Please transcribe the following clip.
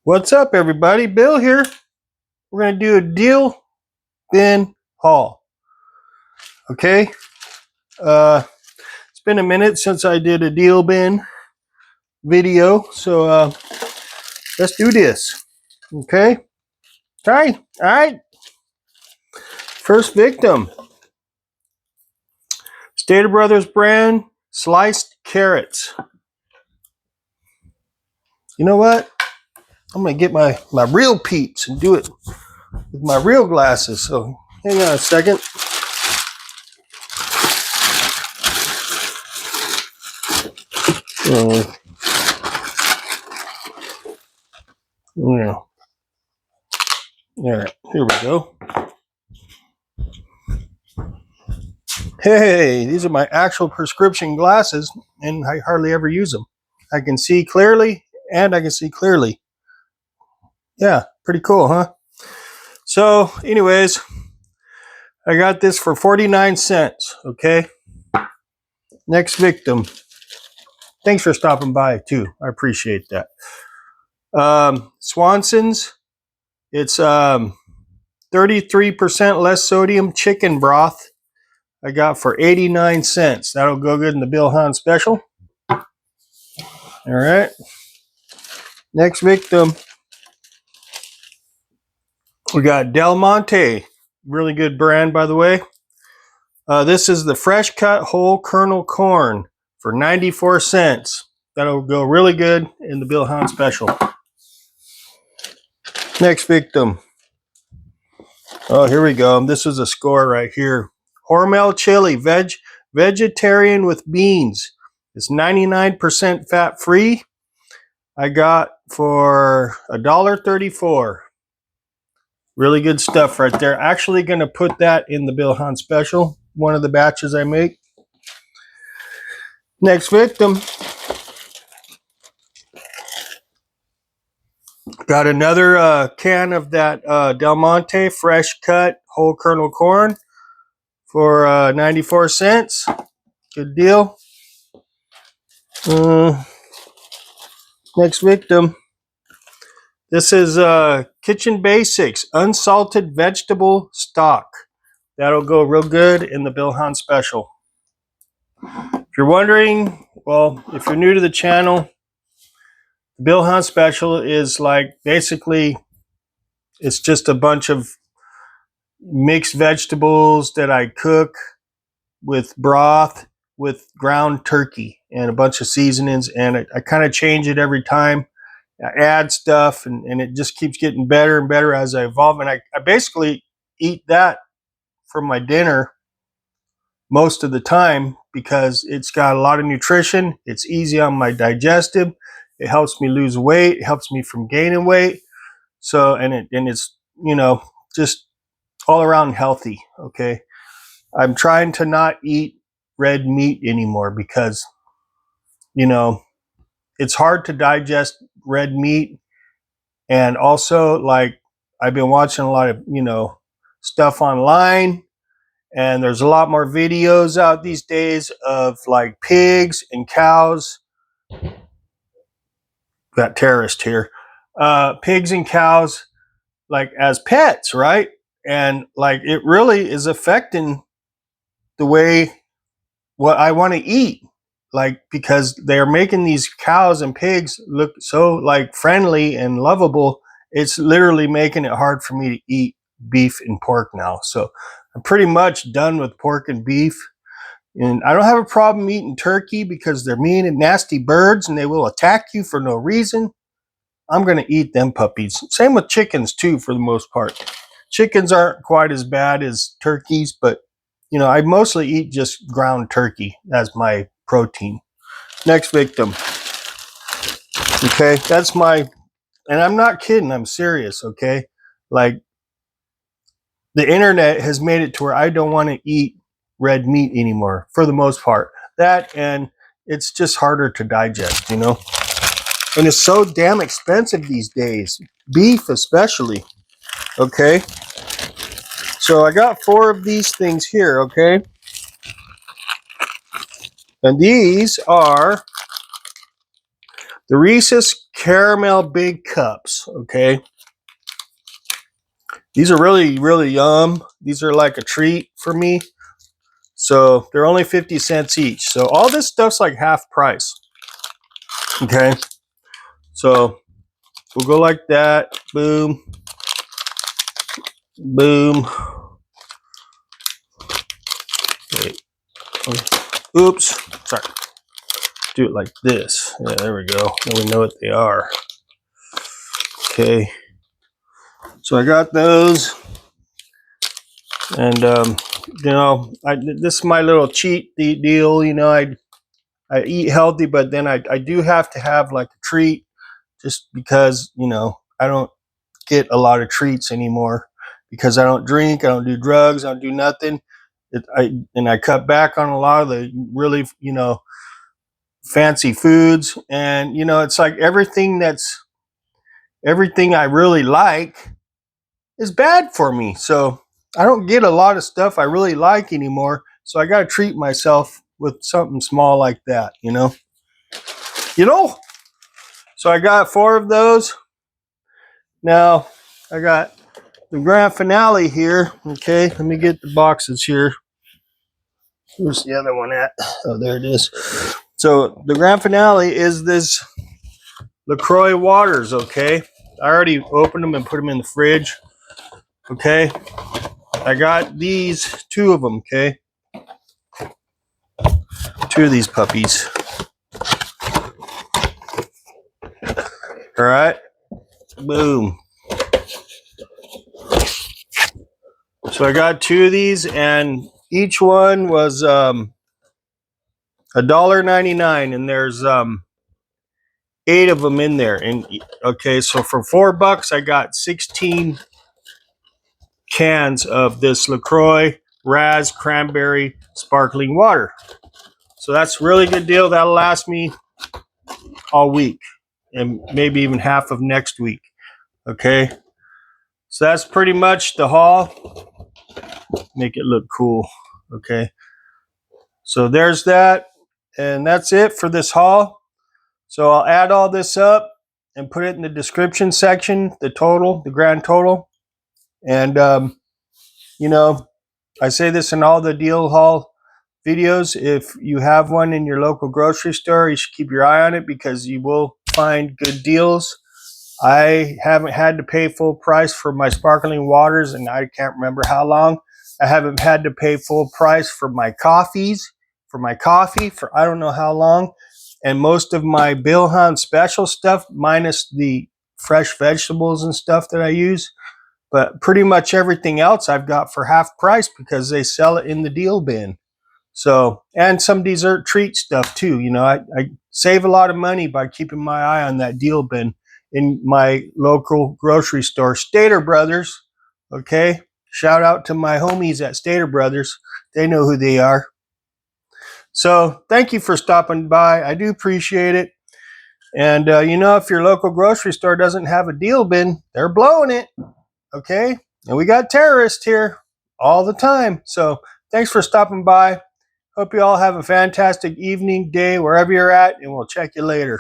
What's up, everybody? Bill here. We're going to do a deal bin haul. Okay. It's been a minute since I did a deal bin video, so let's do this. Okay. All right. First victim, Stater Brothers brand sliced carrots. You know what? I'm going to get my real peeps and do it with my real glasses. So hang on a second. Yeah. All right, here we go. Hey, these are my actual prescription glasses, and I hardly ever use them. I can see clearly, and I can see clearly. Yeah, pretty cool, huh? So, anyways, I got this for 49 cents, okay? Next victim. Thanks for stopping by, too. I appreciate that. Swanson's. It's 33% less sodium chicken broth. I got for 89 cents. That'll go good in the Bill Hahn special. All right. Next victim. We got Del Monte. Really good brand, by the way. This is the fresh cut whole kernel corn for 94 cents. That'll go really good in the Bill Hahn special. Next victim. Oh, here we go. This is a score right here. Hormel chili, vegetarian with beans. It's 99% fat free. I got for $1.34. Really good stuff right there. Actually going to put that in the Bill Hahn special, one of the batches I make. Next victim. Got another can of that Del Monte fresh cut whole kernel corn for 94 cents. Good deal. Next victim. This is Kitchen Basics unsalted vegetable stock. That'll go real good in the Bill Hahn special. If you're wondering, well, if you're new to the channel, the Bill Hahn special is like basically it's just a bunch of mixed vegetables that I cook with broth with ground turkey and a bunch of seasonings, and I kind of change it every time. I add stuff, and it just keeps getting better and better as I evolve. And I basically eat that for my dinner most of the time because it's got a lot of nutrition. It's easy on my digestive. It helps me lose weight. It helps me from gaining weight. So, and it's, you know, just all around healthy. Okay. I'm trying to not eat red meat anymore because, you know, it's hard to digest red meat. And also, like, I've been watching a lot of, you know, stuff online, and there's a lot more videos out these days of like pigs and cows. Got terrorist here. Pigs and cows, like as pets, right? And like it really is affecting the way what I want to eat. Like, because they're making these cows and pigs look so like friendly and lovable, it's literally making it hard for me to eat beef and pork now. So I'm pretty much done with pork and beef. And I don't have a problem eating turkey because they're mean and nasty birds and they will attack you for no reason. I'm going to eat them puppies. Same with chickens too, for the most part. Chickens aren't quite as bad as turkeys, but you know, I mostly eat just ground turkey as my protein. Next victim. Okay, that's my, and I'm not kidding, I'm serious, okay? Like, the internet has made it to where I don't want to eat red meat anymore, for the most part. That, and it's just harder to digest, you know? And it's so damn expensive these days, beef especially, okay? So I got 4 of these things here, okay? And these are The Reese's Caramel Big Cups, okay? These are really, really yum. These are like a treat for me. So they're only 50 cents each. So all this stuff's like half price. Okay. So we'll go like that. Boom. Boom. Wait. Oops. Sorry. Do it like this. Yeah, there we go. Now we know what they are. Okay. So I got those. And, you know, this is my little cheat deal. You know, I eat healthy, but then I do have to have like a treat just because, you know, I don't get a lot of treats anymore because I don't drink, I don't do drugs, I don't do nothing. I cut back on a lot of the really, you know, fancy foods. And, you know, it's like everything I really like is bad for me. So I don't get a lot of stuff I really like anymore. So I got to treat myself with something small like that, you know? So I got 4 of those. Now I got the grand finale here. Okay, let me get the boxes here. Where's the other one at? Oh, there it is. So the grand finale is this LaCroix waters, okay? I already opened them and put them in the fridge. Okay, I got these 2 of them, okay? 2 of these puppies. All right, boom. So I got 2 of these, and each one was $1.99, and there's 8 of them in there. And okay, so for $4, I got 16 cans of this LaCroix Raz Cranberry Sparkling Water. So that's a really good deal. That'll last me all week and maybe even half of next week. Okay, so that's pretty much the haul. Make it look cool. Okay, so there's that, and that's it for this haul. So I'll add all this up and put it in the description section, the total, the grand total. And you know, I say this in all the deal haul videos. If you have one in your local grocery store, you should keep your eye on it because you will find good deals. I haven't had to pay full price for my sparkling waters, and I can't remember how long. I haven't had to pay full price for my coffee for I don't know how long. And most of my Bill Hunt special stuff, minus the fresh vegetables and stuff that I use, but pretty much everything else I've got for half price because they sell it in the deal bin. So, and some dessert treat stuff too. You know, I save a lot of money by keeping my eye on that deal bin in my local grocery store, Stater Brothers. Okay, shout out to my homies at Stater Brothers. They know who they are. So thank you for stopping by. I do appreciate it. And you know, if your local grocery store doesn't have a deal bin, they're blowing it. Okay, and we got terrorists here all the time. So thanks for stopping by. Hope you all have a fantastic evening, day, wherever you're at, and we'll check you later.